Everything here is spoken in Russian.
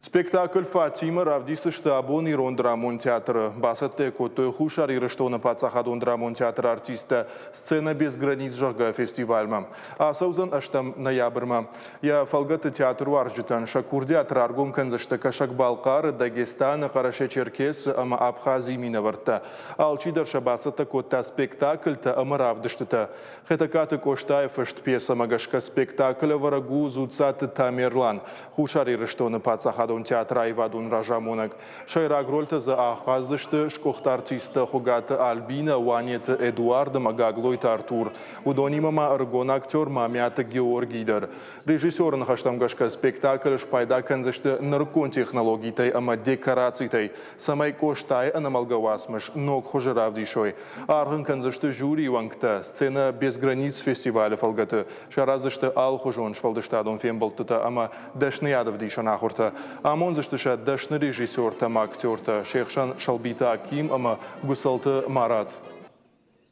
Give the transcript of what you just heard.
Спектакль «Фатима» равдисы штабон Ирон Драмон театра. Басатте коты хушар ирыштона пацахадон Драмон театр артиста. Сцена без границ жага фестивальма. А саузан аштам ноябрьма. Я фалгаты театру аржитан. Шакурди атраргон канзашта кашак Балкар, Дагестан, Караша-Черкес, ама Абхазии минаварта. Алчидарша басата кота спектакль та ама равдыштата. Хетакаты коштаев ишт пьеса магашка спектакля варагу зуцат Тамерлан. Хушар ирыштона пацахадон театра Ивадун Ражамонак. Шайраг рольта за ахазышты шкохта артиста Хугата Альбина, Ванет Эдуарда Магаглойта Артур. Удонимама аргон актер Мамята Георгийдер. Режиссерын хаштамгашка спектакль шпайда канзышты наркон технологийтай, ама декорацийтай. Самай коштай анамалгавасмыш, ног хожеравдишой. Аргын канзышты жюри вангта. Сцена без границ фестиваля фалгаты. Шаразышты ал хожон швалдыштадон фембалтыта, ама дашныядов дишанахурта. Амон заштыша дашны режиссер там актер та Шехшан Шалбита Аким, ама Гусалты Марат.